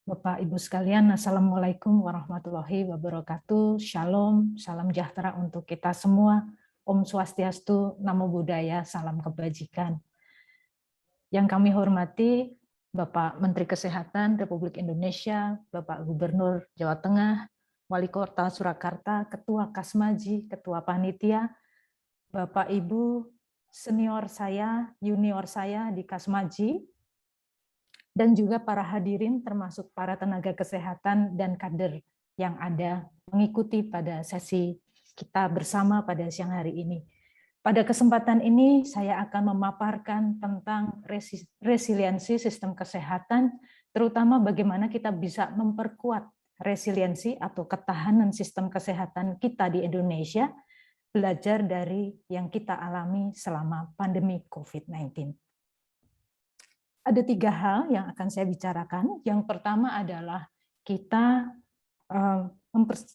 Bapak Ibu sekalian, Assalamualaikum warahmatullahi wabarakatuh. Shalom, salam sejahtera untuk kita semua. Om Swastiastu, Namo Buddhaya, salam kebajikan. Yang kami hormati Bapak Menteri Kesehatan Republik Indonesia, Bapak Gubernur Jawa Tengah, Wali Kota Surakarta, Ketua Kasmaji, Ketua Panitia, Bapak Ibu senior saya, junior saya di Kasmaji, dan juga para hadirin termasuk para tenaga kesehatan dan kader yang ada mengikuti pada sesi kita bersama pada siang hari ini. Pada kesempatan ini saya akan memaparkan tentang resiliensi sistem kesehatan, terutama bagaimana kita bisa memperkuat resiliensi atau ketahanan sistem kesehatan kita di Indonesia, belajar dari yang kita alami selama pandemi COVID-19. Ada 3 hal yang akan saya bicarakan. Yang pertama adalah kita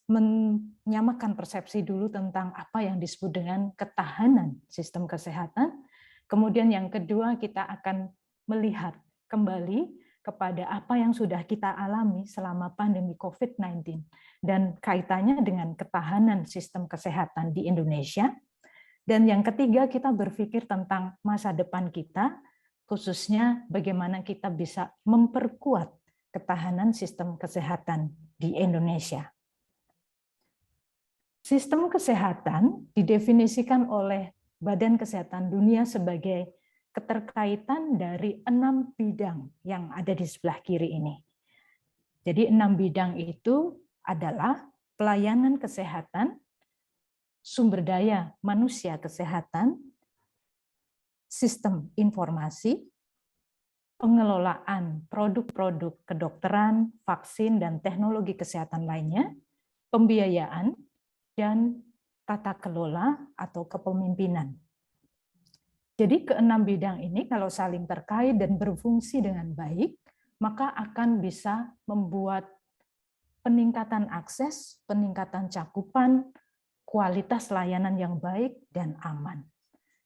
menyamakan persepsi dulu tentang apa yang disebut dengan ketahanan sistem kesehatan. Kemudian yang kedua, kita akan melihat kembali kepada apa yang sudah kita alami selama pandemi COVID-19 dan kaitannya dengan ketahanan sistem kesehatan di Indonesia. Dan yang ketiga, kita berpikir tentang masa depan kita, khususnya bagaimana kita bisa memperkuat ketahanan sistem kesehatan di Indonesia. Sistem kesehatan didefinisikan oleh Badan Kesehatan Dunia sebagai keterkaitan dari 6 bidang yang ada di sebelah kiri ini. Jadi 6 bidang itu adalah pelayanan kesehatan, sumber daya manusia kesehatan, sistem informasi, pengelolaan produk-produk kedokteran, vaksin, dan teknologi kesehatan lainnya, pembiayaan, dan tata kelola atau kepemimpinan. Jadi keenam bidang ini kalau saling terkait dan berfungsi dengan baik, maka akan bisa membuat peningkatan akses, peningkatan cakupan, kualitas layanan yang baik dan aman.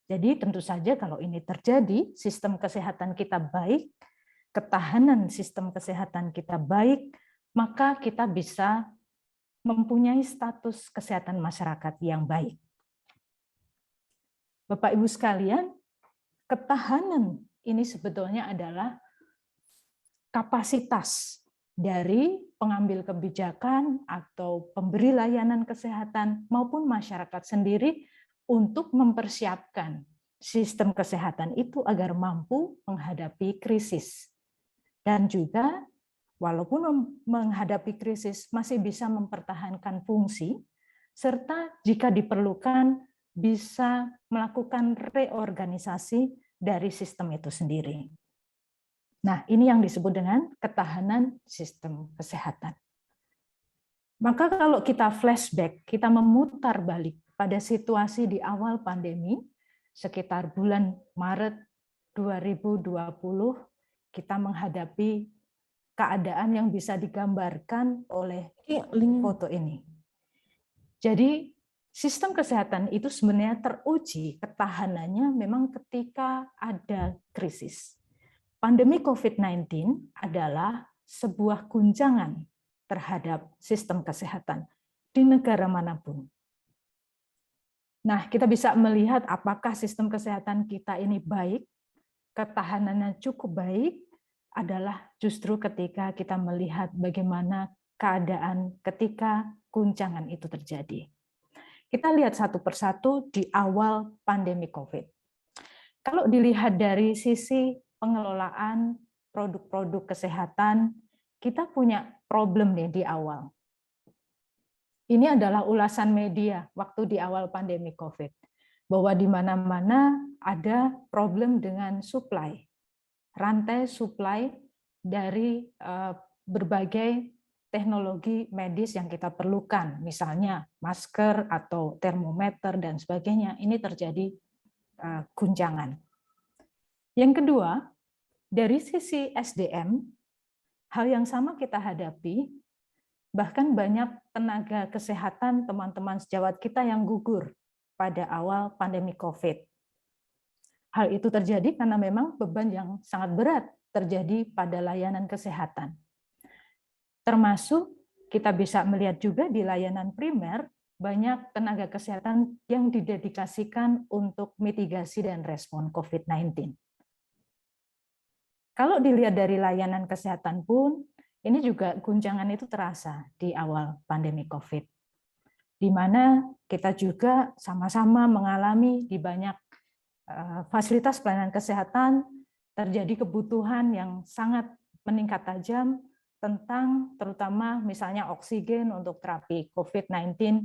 Jadi tentu saja kalau ini terjadi, sistem kesehatan kita baik, ketahanan sistem kesehatan kita baik, maka kita bisa mempunyai status kesehatan masyarakat yang baik. Bapak Ibu sekalian, ketahanan ini sebetulnya adalah kapasitas dari pengambil kebijakan atau pemberi layanan kesehatan maupun masyarakat sendiri untuk mempersiapkan sistem kesehatan itu agar mampu menghadapi krisis. Dan juga walaupun menghadapi krisis masih bisa mempertahankan fungsi, serta jika diperlukan bisa melakukan reorganisasi dari sistem itu sendiri. Nah, ini yang disebut dengan ketahanan sistem kesehatan. Maka kalau kita flashback, kita memutar balik pada situasi di awal pandemi, sekitar bulan Maret 2020, kita menghadapi keadaan yang bisa digambarkan oleh foto ini. Jadi, sistem kesehatan itu sebenarnya teruji ketahanannya memang ketika ada krisis. Pandemi COVID-19 adalah sebuah guncangan terhadap sistem kesehatan di negara manapun. Nah, kita bisa melihat apakah sistem kesehatan kita ini baik, ketahanannya cukup baik, adalah justru ketika kita melihat bagaimana keadaan ketika guncangan itu terjadi. Kita lihat satu persatu di awal pandemi COVID. Kalau dilihat dari sisi pengelolaan produk-produk kesehatan, kita punya problem nih di awal. Ini adalah ulasan media waktu di awal pandemi COVID, bahwa di mana-mana ada problem dengan supply, rantai supply dari berbagai teknologi medis yang kita perlukan, misalnya masker atau termometer dan sebagainya, ini terjadi guncangan. Yang kedua, dari sisi SDM, hal yang sama kita hadapi, bahkan banyak tenaga kesehatan teman-teman sejawat kita yang gugur pada awal pandemi COVID. Hal itu terjadi karena memang beban yang sangat berat terjadi pada layanan kesehatan. Termasuk kita bisa melihat juga di layanan primer, banyak tenaga kesehatan yang didedikasikan untuk mitigasi dan respon COVID-19. Kalau dilihat dari layanan kesehatan pun, ini juga guncangan itu terasa di awal pandemi COVID, di mana kita juga sama-sama mengalami di banyak fasilitas pelayanan kesehatan terjadi kebutuhan yang sangat meningkat tajam tentang terutama misalnya oksigen untuk terapi COVID-19.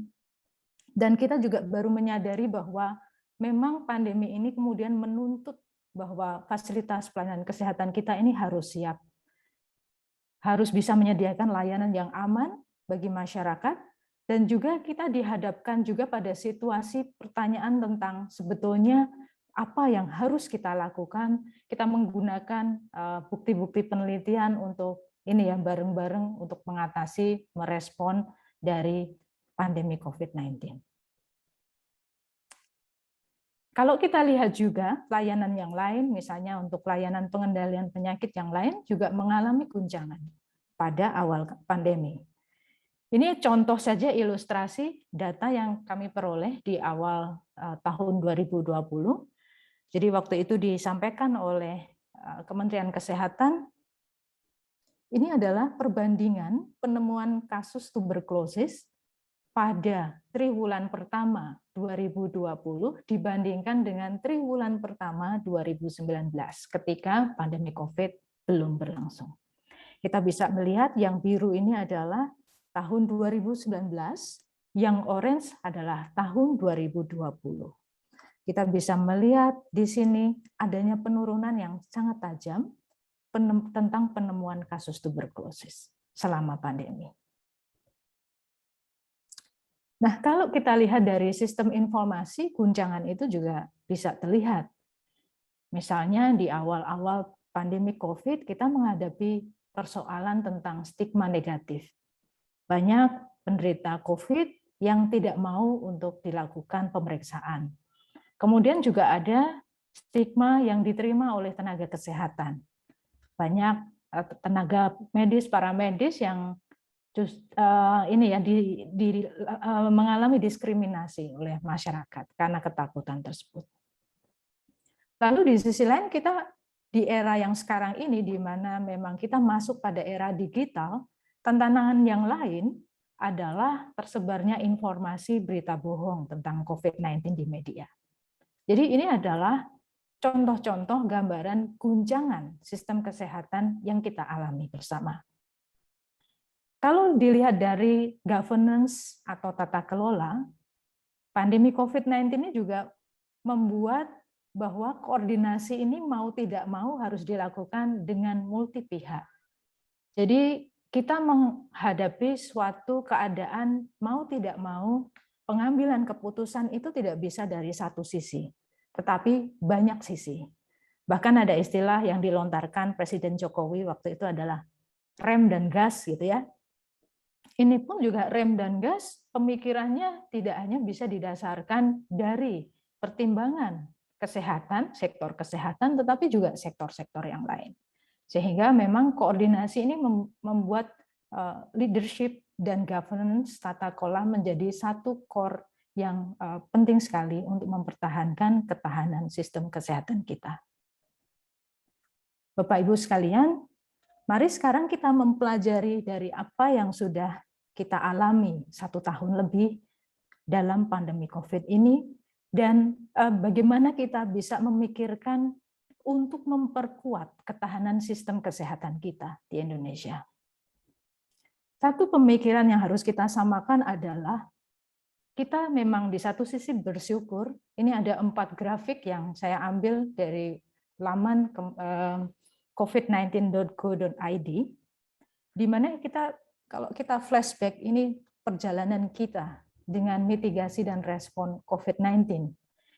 Dan kita juga baru menyadari bahwa memang pandemi ini kemudian menuntut bahwa fasilitas pelayanan kesehatan kita ini harus siap. Harus bisa menyediakan layanan yang aman bagi masyarakat, dan juga kita dihadapkan juga pada situasi pertanyaan tentang sebetulnya apa yang harus kita lakukan. Kita menggunakan bukti-bukti penelitian untuk ini ya, bareng-bareng untuk mengatasi, merespon dari pandemi COVID-19. Kalau kita lihat juga layanan yang lain, misalnya untuk layanan pengendalian penyakit yang lain juga mengalami guncangan pada awal pandemi. Ini contoh saja ilustrasi data yang kami peroleh di awal tahun 2020. Jadi waktu itu disampaikan oleh Kementerian Kesehatan, ini adalah perbandingan penemuan kasus tuberkulosis pada triwulan pertama 2020 dibandingkan dengan triwulan pertama 2019 ketika pandemi COVID belum berlangsung. Kita bisa melihat yang biru ini adalah tahun 2019, yang orange adalah tahun 2020. Kita bisa melihat di sini adanya penurunan yang sangat tajam tentang penemuan kasus tuberkulosis selama pandemi. Nah, kalau kita lihat dari sistem informasi, guncangan itu juga bisa terlihat. Misalnya di awal-awal pandemi COVID, kita menghadapi persoalan tentang stigma negatif. Banyak penderita COVID yang tidak mau untuk dilakukan pemeriksaan. Kemudian juga ada stigma yang diterima oleh tenaga kesehatan. Banyak tenaga medis, para medis yang mengalami diskriminasi oleh masyarakat karena ketakutan tersebut. Lalu di sisi lain kita di era yang sekarang ini, di mana memang kita masuk pada era digital, tantangan yang lain adalah tersebarnya informasi berita bohong tentang COVID-19 di media. Jadi ini adalah contoh-contoh gambaran guncangan sistem kesehatan yang kita alami bersama. Kalau dilihat dari governance atau tata kelola, pandemi COVID-19 ini juga membuat bahwa koordinasi ini mau tidak mau harus dilakukan dengan multi pihak. Jadi kita menghadapi suatu keadaan mau tidak mau pengambilan keputusan itu tidak bisa dari satu sisi, tetapi banyak sisi. Bahkan ada istilah yang dilontarkan Presiden Jokowi waktu itu adalah rem dan gas gitu ya. Ini pun juga rem dan gas pemikirannya tidak hanya bisa didasarkan dari pertimbangan kesehatan, sektor kesehatan, tetapi juga sektor-sektor yang lain. Sehingga memang koordinasi ini membuat leadership dan governance tata kelola menjadi satu core yang penting sekali untuk mempertahankan ketahanan sistem kesehatan kita. Bapak Ibu sekalian, mari sekarang kita mempelajari dari apa yang sudah kita alami 1 tahun lebih dalam pandemi COVID ini, dan bagaimana kita bisa memikirkan untuk memperkuat ketahanan sistem kesehatan kita di Indonesia. Satu pemikiran yang harus kita samakan adalah kita memang di satu sisi bersyukur. Ini ada 4 grafik yang saya ambil dari laman covid19.go.id, di mana kita, kalau kita flashback, ini perjalanan kita dengan mitigasi dan respon COVID-19.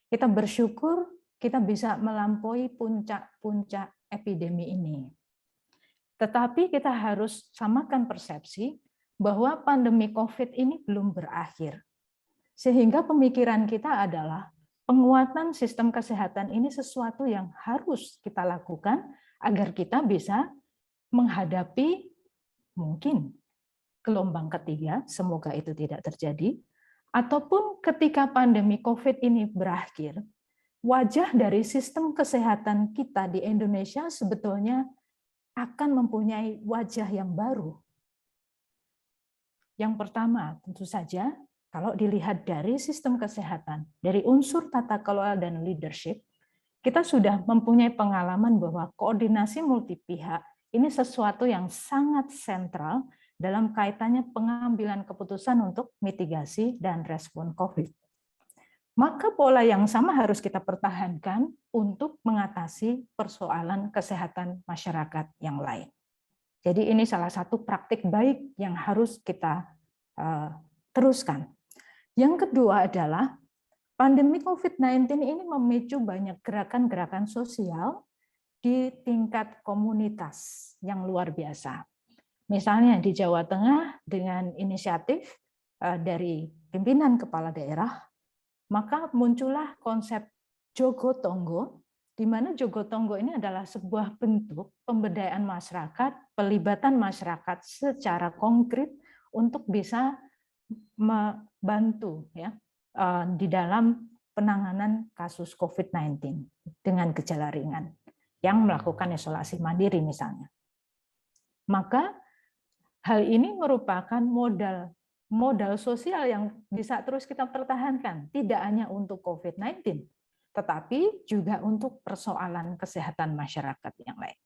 Kita bersyukur kita bisa melampaui puncak-puncak epidemi ini. Tetapi kita harus samakan persepsi bahwa pandemi COVID ini belum berakhir. Sehingga pemikiran kita adalah penguatan sistem kesehatan ini sesuatu yang harus kita lakukan agar kita bisa menghadapi mungkin gelombang ketiga, semoga itu tidak terjadi, ataupun ketika pandemi COVID ini berakhir, wajah dari sistem kesehatan kita di Indonesia sebetulnya akan mempunyai wajah yang baru. Yang pertama, tentu saja, kalau dilihat dari sistem kesehatan, dari unsur tata kelola dan leadership, kita sudah mempunyai pengalaman bahwa koordinasi multi pihak ini sesuatu yang sangat sentral dalam kaitannya pengambilan keputusan untuk mitigasi dan respon COVID. Maka pola yang sama harus kita pertahankan untuk mengatasi persoalan kesehatan masyarakat yang lain. Jadi ini salah satu praktik baik yang harus kita teruskan. Yang kedua adalah pandemi COVID-19 ini memicu banyak gerakan-gerakan sosial di tingkat komunitas yang luar biasa. Misalnya di Jawa Tengah dengan inisiatif dari pimpinan kepala daerah, maka muncullah konsep Jogotongo, di mana Jogotongo ini adalah sebuah bentuk pemberdayaan masyarakat, pelibatan masyarakat secara konkret untuk bisa membantu ya di dalam penanganan kasus COVID-19 dengan gejala ringan yang melakukan isolasi mandiri misalnya. Maka hal ini merupakan modal sosial yang bisa terus kita pertahankan, tidak hanya untuk COVID-19, tetapi juga untuk persoalan kesehatan masyarakat yang lain.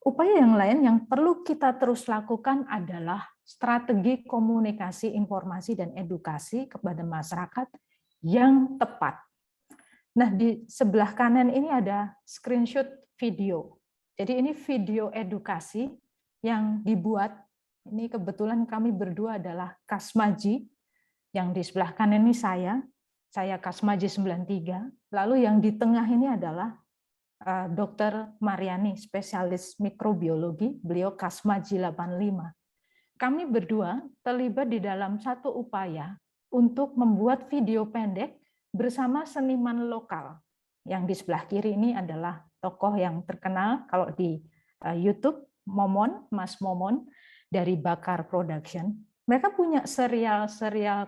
Upaya yang lain yang perlu kita terus lakukan adalah strategi komunikasi, informasi, dan edukasi kepada masyarakat yang tepat. Nah, di sebelah kanan ini ada screenshot video. Jadi ini video edukasi yang dibuat, ini kebetulan kami berdua adalah Kasmaji, yang di sebelah kanan ini saya Kasmaji 93, lalu yang di tengah ini adalah Dr. Mariani, spesialis mikrobiologi, beliau Kasmaji 85. Kami berdua terlibat di dalam satu upaya untuk membuat video pendek bersama seniman lokal. Yang di sebelah kiri ini adalah tokoh yang terkenal kalau di YouTube, Momon, Mas Momon dari Bakar Production. Mereka punya serial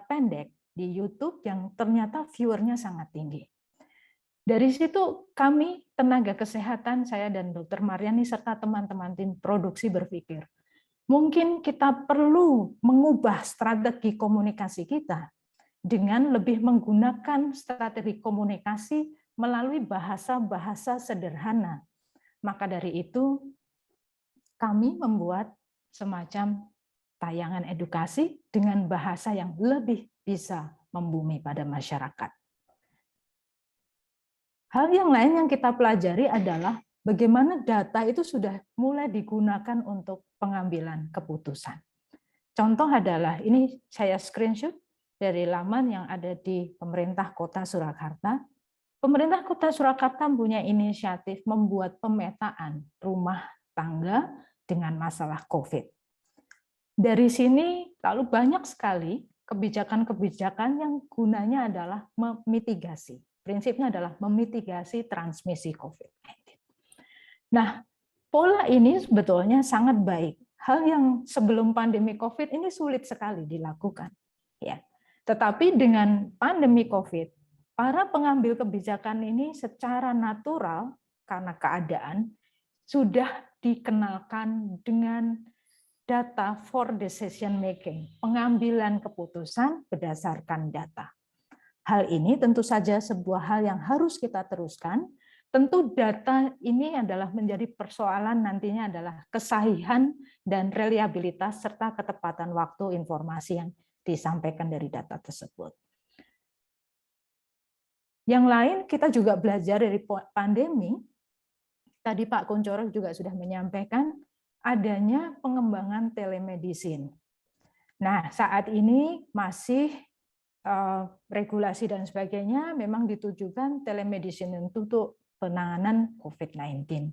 pendek di YouTube yang ternyata viewernya sangat tinggi. Dari situ kami, tenaga kesehatan, saya dan Dr. Mariani, serta teman-teman tim produksi berpikir, mungkin kita perlu mengubah strategi komunikasi kita dengan lebih menggunakan strategi komunikasi melalui bahasa-bahasa sederhana. Maka dari itu, kami membuat semacam tayangan edukasi dengan bahasa yang lebih bisa membumi pada masyarakat. Hal yang lain yang kita pelajari adalah bagaimana data itu sudah mulai digunakan untuk pengambilan keputusan. Contoh adalah, ini saya screenshot dari laman yang ada di pemerintah Kota Surakarta. Pemerintah Kota Surakarta punya inisiatif membuat pemetaan rumah tangga dengan masalah COVID. Dari sini lalu banyak sekali kebijakan-kebijakan yang gunanya adalah memitigasi. Prinsipnya adalah memitigasi transmisi COVID-19. Nah, pola ini sebetulnya sangat baik. Hal yang sebelum pandemi COVID ini sulit sekali dilakukan. Ya. Tetapi dengan pandemi COVID, para pengambil kebijakan ini secara natural karena keadaan sudah dikenalkan dengan data for decision making, pengambilan keputusan berdasarkan data. Hal ini tentu saja sebuah hal yang harus kita teruskan. Tentu data ini adalah menjadi persoalan nantinya adalah kesahihan dan reliabilitas serta ketepatan waktu informasi yang disampaikan dari data tersebut. Yang lain kita juga belajar dari pandemi. Tadi Pak Kunchoro juga sudah menyampaikan adanya pengembangan telemedicine. Nah, saat ini masih regulasi dan sebagainya memang ditujukan telemedicine untuk penanganan COVID-19.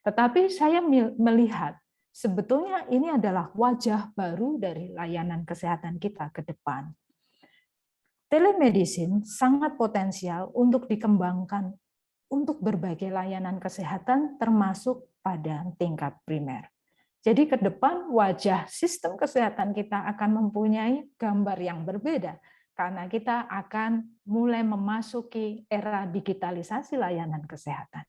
Tetapi saya melihat sebetulnya ini adalah wajah baru dari layanan kesehatan kita ke depan. Telemedicine sangat potensial untuk dikembangkan untuk berbagai layanan kesehatan termasuk pada tingkat primer. Jadi ke depan wajah sistem kesehatan kita akan mempunyai gambar yang berbeda karena kita akan mulai memasuki era digitalisasi layanan kesehatan.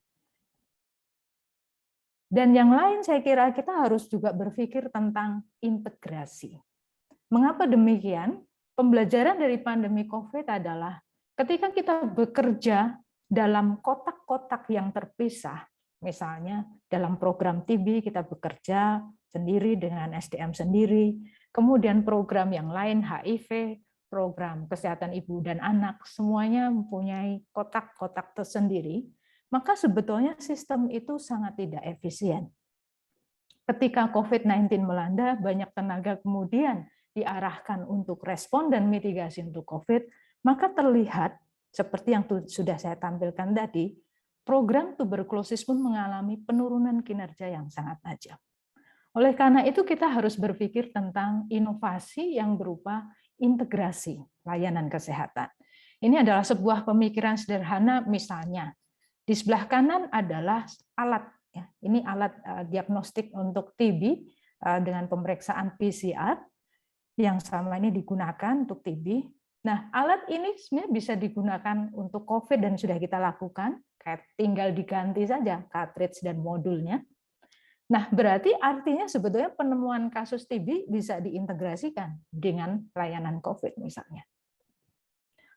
Dan yang lain saya kira kita harus juga berpikir tentang integrasi. Mengapa demikian? Pembelajaran dari pandemi COVID adalah ketika kita bekerja dalam kotak-kotak yang terpisah, misalnya dalam program TB kita bekerja sendiri dengan SDM sendiri, kemudian program yang lain HIV, program kesehatan ibu dan anak, semuanya mempunyai kotak-kotak tersendiri, maka sebetulnya sistem itu sangat tidak efisien. Ketika COVID-19 melanda, banyak tenaga kemudian diarahkan untuk respon dan mitigasi untuk COVID, maka terlihat seperti yang sudah saya tampilkan tadi, program tuberkulosis pun mengalami penurunan kinerja yang sangat tajam. Oleh karena itu kita harus berpikir tentang inovasi yang berupa integrasi layanan kesehatan. Ini adalah sebuah pemikiran sederhana, misalnya di sebelah kanan adalah alat. Ini alat diagnostik untuk TB dengan pemeriksaan PCR yang selama ini digunakan untuk TB. Nah, alat ini sebenarnya bisa digunakan untuk COVID dan sudah kita lakukan, tinggal diganti saja cartridge dan modulnya. Nah, berarti artinya sebetulnya penemuan kasus TB bisa diintegrasikan dengan layanan COVID misalnya.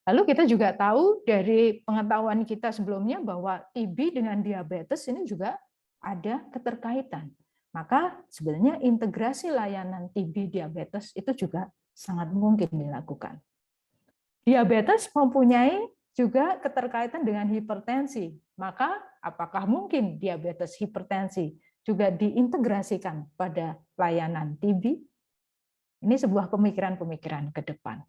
Lalu kita juga tahu dari pengetahuan kita sebelumnya bahwa TB dengan diabetes ini juga ada keterkaitan. Maka sebenarnya integrasi layanan TB diabetes itu juga sangat mungkin dilakukan. Diabetes mempunyai juga keterkaitan dengan hipertensi. Maka apakah mungkin diabetes hipertensi juga diintegrasikan pada layanan TB? Ini sebuah pemikiran-pemikiran ke depan.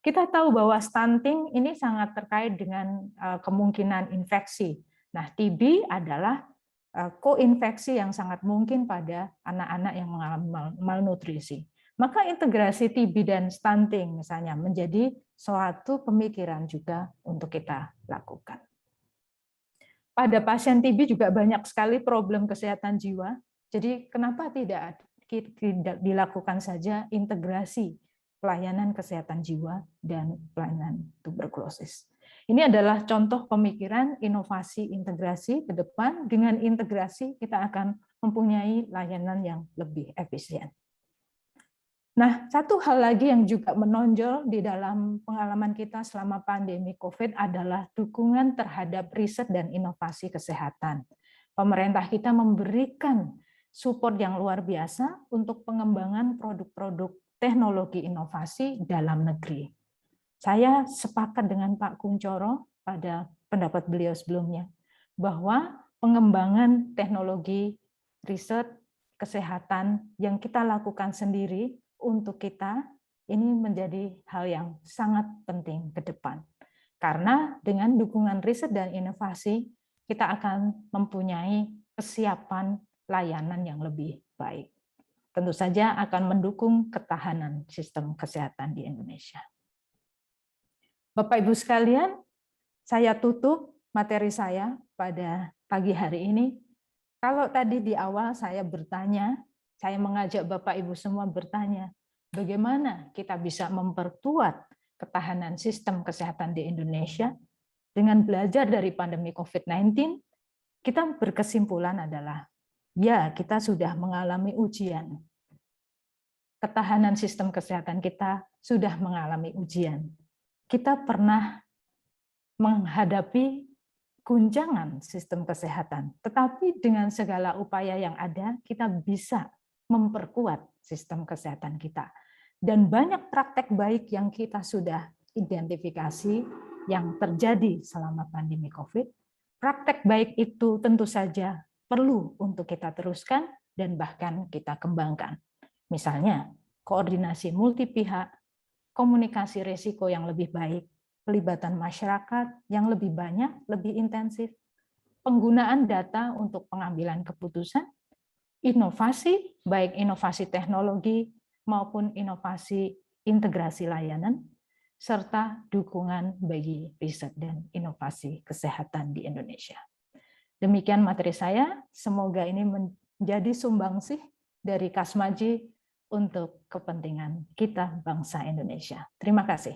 Kita tahu bahwa stunting ini sangat terkait dengan kemungkinan infeksi. Nah, TB adalah koinfeksi yang sangat mungkin pada anak-anak yang mengalami malnutrisi. Maka integrasi TB dan stunting misalnya menjadi suatu pemikiran juga untuk kita lakukan. Pada pasien TB juga banyak sekali problem kesehatan jiwa. Jadi kenapa tidak dilakukan saja integrasi pelayanan kesehatan jiwa dan pelayanan tuberkulosis. Ini adalah contoh pemikiran inovasi integrasi ke depan. Dengan integrasi kita akan mempunyai layanan yang lebih efisien. Nah, satu hal lagi yang juga menonjol di dalam pengalaman kita selama pandemi COVID adalah dukungan terhadap riset dan inovasi kesehatan. Pemerintah kita memberikan support yang luar biasa untuk pengembangan produk-produk teknologi inovasi dalam negeri. Saya sepakat dengan Pak Kunchoro pada pendapat beliau sebelumnya, bahwa pengembangan teknologi riset kesehatan yang kita lakukan sendiri untuk kita, ini menjadi hal yang sangat penting ke depan. Karena dengan dukungan riset dan inovasi, kita akan mempunyai kesiapan layanan yang lebih baik. Tentu saja akan mendukung ketahanan sistem kesehatan di Indonesia. Bapak Ibu sekalian, saya tutup materi saya pada pagi hari ini. Kalau tadi di awal saya bertanya, saya mengajak Bapak Ibu semua bertanya, bagaimana kita bisa memperkuat ketahanan sistem kesehatan di Indonesia dengan belajar dari pandemi COVID-19, kita berkesimpulan adalah, ya, kita sudah mengalami ujian. Ketahanan sistem kesehatan kita sudah mengalami ujian. Kita pernah menghadapi guncangan sistem kesehatan, tetapi dengan segala upaya yang ada, kita bisa memperkuat sistem kesehatan kita. Dan banyak praktek baik yang kita sudah identifikasi yang terjadi selama pandemi COVID. Praktek baik itu tentu saja perlu untuk kita teruskan dan bahkan kita kembangkan. Misalnya, koordinasi multi pihak, komunikasi risiko yang lebih baik, pelibatan masyarakat yang lebih banyak, lebih intensif, penggunaan data untuk pengambilan keputusan, inovasi, baik inovasi teknologi maupun inovasi integrasi layanan, serta dukungan bagi riset dan inovasi kesehatan di Indonesia. Demikian materi saya, semoga ini menjadi sumbangsih dari Kasmaji untuk kepentingan kita bangsa Indonesia. Terima kasih.